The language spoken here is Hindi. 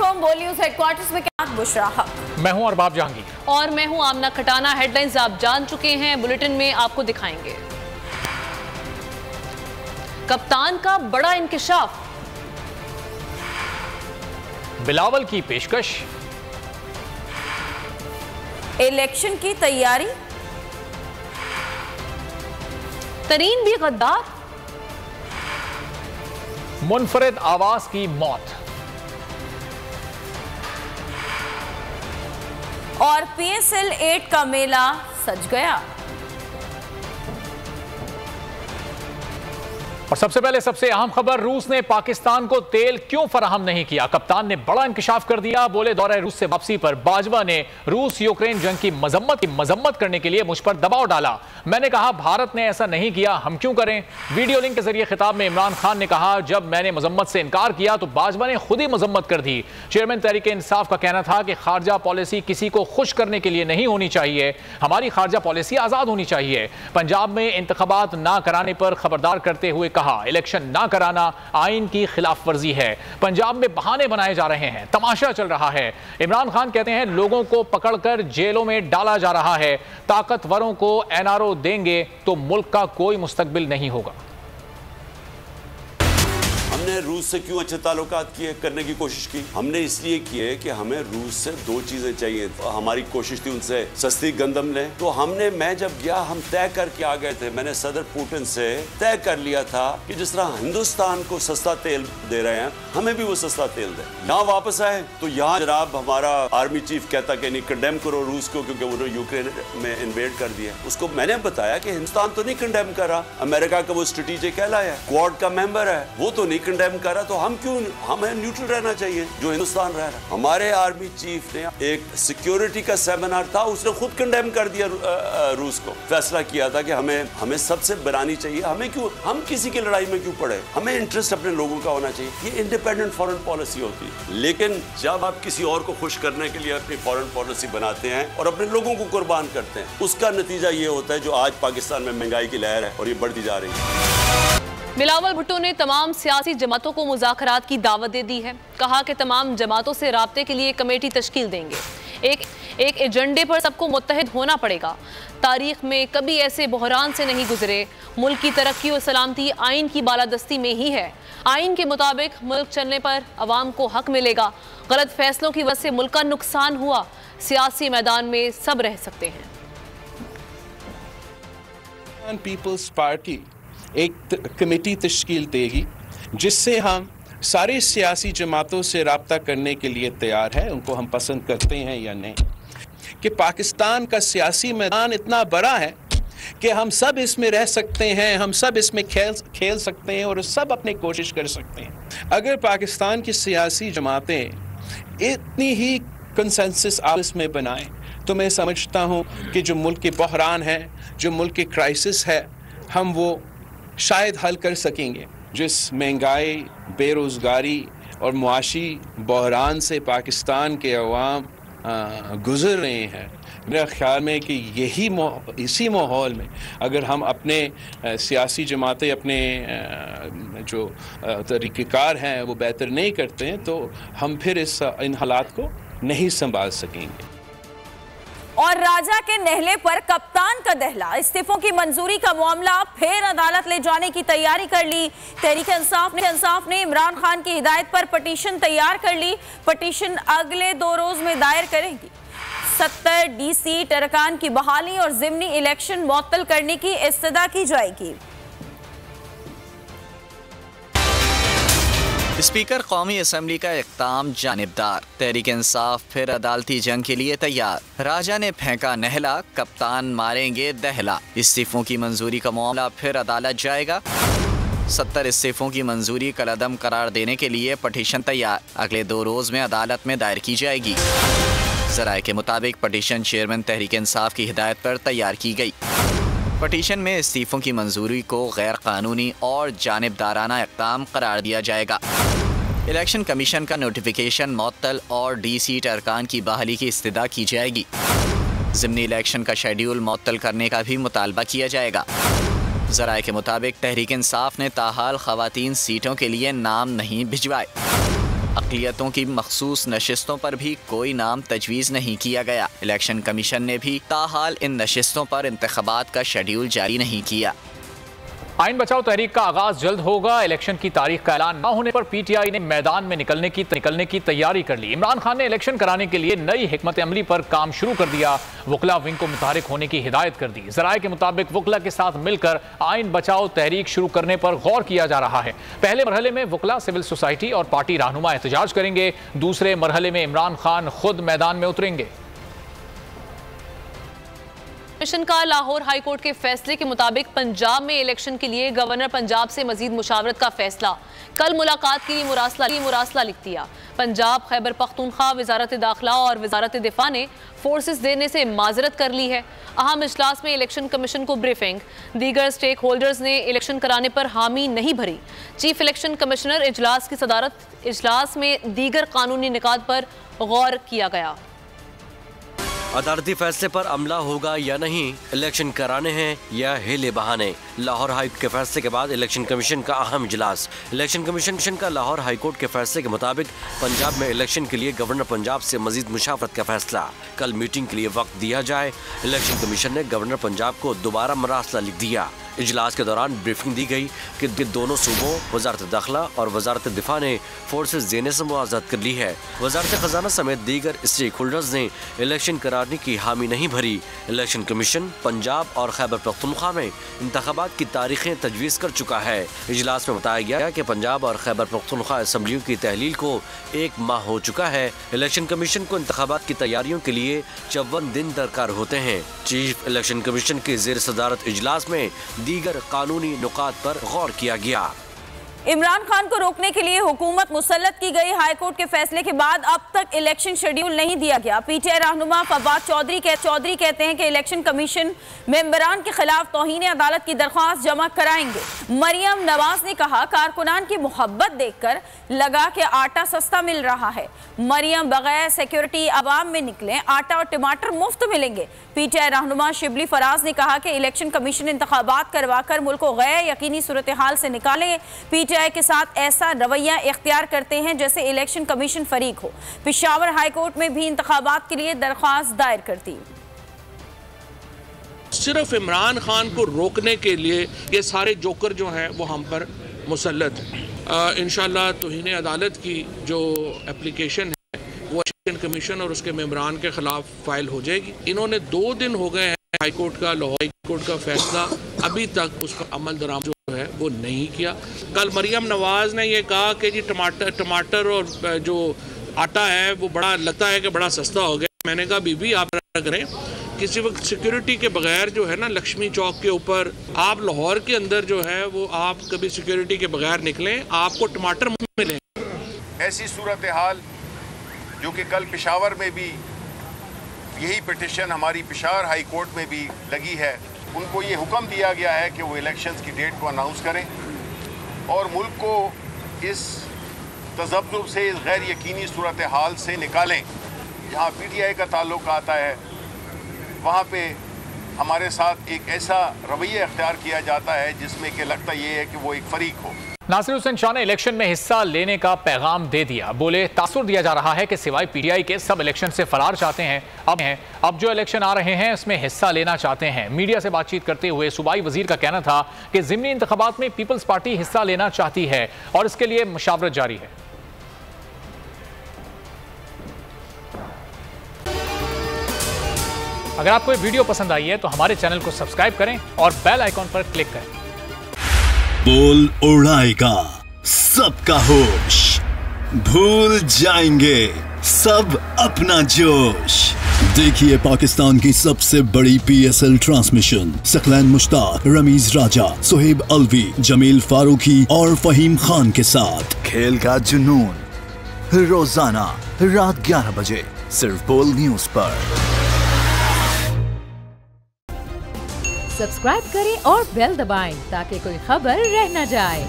अलैकुम। बोल न्यूज हेडक्वार्टर्स में क्या बुशरा हक। मैं हूं अरबाब जहांगीर और मैं हूं आमना खटाना। हेडलाइंस आप जान चुके हैं, बुलेटिन में आपको दिखाएंगे। कप्तान का बड़ा इंकिशाफ, बिलावल की पेशकश, इलेक्शन की तैयारी, तरीन भी गद्दार, मुनफरिद आवाज की मौत और PSL 8 का मेला सज गया। और सबसे पहले सबसे अहम खबर, रूस ने पाकिस्तान को तेल क्यों फराहम नहीं किया। कप्तान ने बड़ा इंकशाफ कर दिया। बोले दौरे रूस से वापसी पर बाजवा ने रूस यूक्रेन जंग की मजम्मत करने के लिए मुझ पर दबाव डाला। मैंने कहा भारत ने ऐसा नहीं किया, हम क्यों करें। वीडियो लिंक के जरिए खिताब में इमरान खान ने कहा, जब मैंने मजम्मत से इनकार किया तो बाजवा ने खुद ही मजम्मत कर दी। चेयरमैन तहरीक इंसाफ का कहना था कि खारजा पॉलिसी किसी को खुश करने के लिए नहीं होनी चाहिए, हमारी खारजा पॉलिसी आजाद होनी चाहिए। पंजाब में इंतखाबात ना कराने पर खबरदार करते हुए कहा, इलेक्शन ना कराना आइन की खिलाफ वर्जी है। पंजाब में बहाने बनाए जा रहे हैं, तमाशा चल रहा है। इमरान खान कहते हैं लोगों को पकड़कर जेलों में डाला जा रहा है, ताकतवरों को NRO देंगे तो मुल्क का कोई मुस्तकबिल नहीं होगा। हमने रूस से क्यों अच्छे ताल्लुकात किए करने की कोशिश की? हमने इसलिए किए कि हमें रूस से दो चीजें चाहिए। हमारी कोशिश थी उनसे सस्ती गंदम लें। तो मैं जब गया, हम तय करके आ गए थे, मैंने सदर पुतिन से तय कर लिया था कि जिस तरह हिंदुस्तान को सस्ता तेल दे रहे हैं, हमें भी वो सस्ता तेल दे। यहाँ वापस आए तो यहाँ जनाब हमारा आर्मी चीफ कहता कि नहीं, कंडेम करो रूस को क्योंकि उन्होंने यूक्रेन में इन्वेड कर दिया। उसको मैंने बताया कि हिंदुस्तान तो नहीं कंडेम कर रहा, अमेरिका का वो स्ट्रेटेजिक एलाय है, क्वाड का मेंबर है, वो तो नहीं कंडेम कर रहा, तो हम क्यों, हमें न्यूट्रल रहना चाहिए जो हिंदुस्तान रह रहा है। हमारे आर्मी चीफ ने एक सिक्योरिटी का सेमिनार था, उसने खुद कंडेम कर दिया रूस को। फैसला किया था कि हमें सबसे बनानी चाहिए, हमें क्यों, हम किसी की लड़ाई में क्यों पड़े, हमें इंटरेस्ट अपने लोगों का होना चाहिए। ये इंडिपेंडेंट फॉरेन पॉलिसी होती है। लेकिन जब आप किसी और को खुश करने के लिए अपनी फॉरेन पॉलिसी बनाते हैं और अपने लोगों को कुर्बान करते हैं, उसका नतीजा ये होता है जो आज पाकिस्तान में महंगाई की लहर है और ये बढ़ती जा रही है। बिलावल भुट्टो ने तमाम सियासी जमातों को मुज़ाकरात की दावत दे दी है। कहा कि तमाम जमातों से राब्ते के लिए कमेटी तश्कील देंगे। एक एजेंडे पर सबको मुत्तहिद होना पड़ेगा। तारीख में कभी ऐसे बहरान से नहीं गुजरे। मुल्क की तरक्की और सलामती आइन की बालादस्ती में ही है। आइन के मुताबिक मुल्क चलने पर अवाम को हक मिलेगा। गलत फैसलों की वजह से मुल्क का नुकसान हुआ, सियासी मैदान में सब रह सकते हैं। पीपल्स पार्टी एक कमेटी तश्कील देगी जिससे हम सारी सियासी जमातों से राब्ता करने के लिए तैयार है, उनको हम पसंद करते हैं या नहीं। कि पाकिस्तान का सियासी मैदान इतना बड़ा है कि हम सब इसमें रह सकते हैं, हम सब इसमें खेल सकते हैं और सब अपनी कोशिश कर सकते हैं। अगर पाकिस्तान की सियासी जमातें इतनी ही कंसेंसस आपस में बनाएं तो मैं समझता हूँ कि जो मुल्क के बहरान है, जो मुल्क की क्राइसिस है, हम वो शायद हल कर सकेंगे। जिस महंगाई, बेरोज़गारी और मुआशी बहरान से पाकिस्तान के अवाम गुज़र रहे हैं, मेरा ख़्याल में कि इसी माहौल में अगर हम अपने सियासी जमातें, अपने जो तरीक़ेकार हैं वो बेहतर नहीं करते हैं तो हम फिर इन हालात को नहीं संभाल सकेंगे। और राजा के नहले पर कप्तान का दहला, इस्तीफों की मंजूरी का मामला फिर अदालत ले जाने की तैयारी कर ली। तहरीक इंसाफ ने इमरान खान की हिदायत पर पटिशन तैयार कर ली। पटिशन अगले 2 रोज में दायर करेंगी। 70 DC अरकान की बहाली और ज़िमनी इलेक्शन मुअत्तल करने की इस्तदा की जाएगी। स्पीकर कौमी असम्बली का इक़दाम जानिबदार, तहरीक इंसाफ फिर अदालती जंग के लिए तैयार। राजा ने फेंका नहला, कप्तान मारेंगे दहला। इस्तीफों की मंजूरी का मामला फिर अदालत जाएगा। 70 इस्तीफों की मंजूरी कलअदम करार देने के लिए पटिशन तैयार, अगले 2 रोज में अदालत में दायर की जाएगी। ज़राए के मुताबिक पटिशन चेयरमैन तहरीक इंसाफ की हिदायत पर तैयार की गई। पटिशन में इस्तीफों की मंजूरी को गैर कानूनी और जानिबदाराना इक़दाम करार दिया जाएगा। इलेक्शन कमीशन का नोटिफिकेशन मुअत्तल और DC अरकान की बहाली की इस्तदा की जाएगी। ज़िमनी इलेक्शन का शेड्यूल मुअत्तल करने का भी मुतालबा किया जाएगा। ज़राए के मुताबिक तहरीक इंसाफ ने ताहाल ख़वातीन सीटों के लिए नाम नहीं भिजवाए। अक़लियतों की मखसूस नशिस्तों पर भी कोई नाम तजवीज़ नहीं किया गया। इलेक्शन कमीशन ने भी ताहाल इन नशिस्तों पर इंतखाबात का शेड्यूल जारी नहीं किया। आइन बचाओ तहरीक का आगाज जल्द होगा। इलेक्शन की तारीख का ऐलान न होने पर पीटीआई ने मैदान में निकलने की तैयारी कर ली। इमरान खान ने इलेक्शन कराने के लिए नई हिकमत अमली पर काम शुरू कर दिया। वकला विंग को मुतहरिक होने की हिदायत कर दी। ज़राए के मुताबिक वकला के साथ मिलकर आइन बचाओ तहरीक शुरू करने पर गौर किया जा रहा है। पहले मरहले में वकला, सिविल सोसाइटी और पार्टी रहनुमा एहतजाज करेंगे। दूसरे मरहले में इमरान खान खुद मैदान में उतरेंगे। कमीशन का लाहौर हाई कोर्ट के फैसले के मुताबिक पंजाब में इलेक्शन के लिए गवर्नर पंजाब से मजीद मुशावरत का फैसला। कल मुलाकात के लिए मुरासला लिख दिया। पंजाब, खैबर पख्तूनख्वा, वजारत दाखिला और वजारत दिफा ने फोर्सेस देने से माजरत कर ली है। अहम इजलास में इलेक्शन कमीशन को ब्रीफिंग। दीगर स्टेक होल्डर्स ने इलेक्शन कराने पर हामी नहीं भरी। चीफ इलेक्शन कमिश्नर इजलास की सदारत। इजलास में दीगर कानूनी निकात पर गौर किया गया। अदालती फैसले पर अमला होगा या नहीं, इलेक्शन कराने हैं या हिले बहाने। लाहौर हाई कोर्ट के फैसले के बाद इलेक्शन कमीशन का अहम इजलास। इलेक्शन कमीशन का लाहौर हाई कोर्ट के फैसले के मुताबिक पंजाब में इलेक्शन के लिए गवर्नर पंजाब से मजीद मुशावरत का फैसला। कल मीटिंग के लिए वक्त दिया जाए। इलेक्शन कमीशन ने गवर्नर पंजाब को दोबारा मरासला लिख दिया। इजलास के दौरान ब्रीफिंग दी गई कि दोनों सूबों वजारत दाखिला और वजारत दिफा ने फोर्सेस देने से मुआवजत कर ली है। वजारत खजाना समेत दीगर स्टेक होल्डर्स ने इलेक्शन कराने की हामी नहीं भरी। इलेक्शन कमीशन पंजाब और खैबर पख्तूनख्वा में इंतखाबात की तारीखें तजवीज़ कर चुका है। इजलास में बताया गया कि पंजाब और खैबर पख्तूनख्वा असम्बलियों की तहलील को 1 माह हो चुका है। इलेक्शन कमीशन को इंतखाबात की तैयारियों के लिए 54 दिन दरकार होते हैं। चीफ इलेक्शन कमीशन की ज़ेर सदारत इजलास में दीगर कानूनी नुकात पर गौर किया गया। इमरान खान को रोकने के लिए हुकूमत मुसल्लत की गई। हाई कोर्ट के फैसले के बाद अब तक इलेक्शन शेड्यूल नहीं दिया गया। पीटीआई रहनुमा फवाद चौधरी कहते हैं कि इलेक्शन कमीशन मेंबरान के खिलाफ तौहीन अदालत की दरख्वास्त जमा कराएंगे। मरियम नवाज ने कहा कारकुनान की मोहब्बत देखकर लगा कि आटा सस्ता मिल रहा है। मरियम बगैर सिक्योरिटी अवाम में निकले, आटा और टमाटर मुफ्त मिलेंगे। पीटीआई रहनुमा शिबली फराज ने कहा कि इलेक्शन कमीशन इंतखाबात करवाकर मुल्क को गैर यकीनी सूरत हाल से निकाले। पीटीआई के साथ ऐसा रवैया इख्तियार करते हैं जैसे इलेक्शन कमीशन फरीक हो। पेशावर हाई कोर्ट में भी इंतखाबात के लिए दरख्वास्त दायर करती। सिर्फ इमरान खान को रोकने के लिए ये सारे जोकर जो हैं वो हम पर मुसल्लत हैं। इंशाल्लाह तौहीन अदालत की जो एप्लीकेशन है वो इलेक्शन कमीशन और उसके मेंबरान के खिलाफ फाइल हो जाएगी। इन्होंने 2 दिन हो गए हैं हाई कोर्ट का, लाहौर हाई कोर्ट का फैसला अभी तक उस पर अमल दरामद जो है वो नहीं किया। कल मरियम नवाज ने ये कहा कि जी टमाटर और जो आटा है वो बड़ा लगता है कि बड़ा सस्ता हो गया। मैंने कहा बीबी आप करें, किसी वक्त सिक्योरिटी के बगैर जो है ना लक्ष्मी चौक के ऊपर आप लाहौर के अंदर जो है वो आप कभी सिक्योरिटी के बगैर निकलें, आपको टमाटर मिले। ऐसी सूरत हाल जो कि कल पेशावर में भी यही पिटिशन हमारी पेशावर हाई कोर्ट में भी लगी है, उनको ये हुक्म दिया गया है कि वो इलेक्शंस की डेट को अनाउंस करें और मुल्क को इस तज़ब्ज़ुब से, इस गैर यकीनी सूरत हाल से निकालें। जहाँ पीटीआई का ताल्लुक आता है वहाँ पे हमारे साथ एक ऐसा रवैया अख्तियार किया जाता है जिसमें कि लगता ये है कि वो एक फरीक हो। नासिर हुसैन शाह ने इलेक्शन में हिस्सा लेने का पैगाम दे दिया। बोले तासुर दिया जा रहा है कि सिवाय पीटीआई के सब इलेक्शन से फरार चाहते हैं। अब जो इलेक्शन आ रहे हैं उसमें हिस्सा लेना चाहते हैं। मीडिया से बातचीत करते हुए सूबाई वजीर का कहना था कि ज़िमनी इंतखाबात में पीपल्स पार्टी हिस्सा लेना चाहती है और इसके लिए मुशावरत जारी है। अगर आपको ये वीडियो पसंद आई है तो हमारे चैनल को सब्सक्राइब करें और बेल आइकॉन पर क्लिक करें। बोल उड़ाएगा सबका होश, भूल जाएंगे सब अपना जोश। देखिए पाकिस्तान की सबसे बड़ी PSL ट्रांसमिशन सकलैन मुश्ताक, रमीज राजा, सुहेब अलवी, जमील फारूकी और फहीम खान के साथ खेल का जुनून रोजाना रात 11 बजे सिर्फ बोल न्यूज पर। सब्सक्राइब करें और बेल दबाएं ताकि कोई खबर रह न जाए।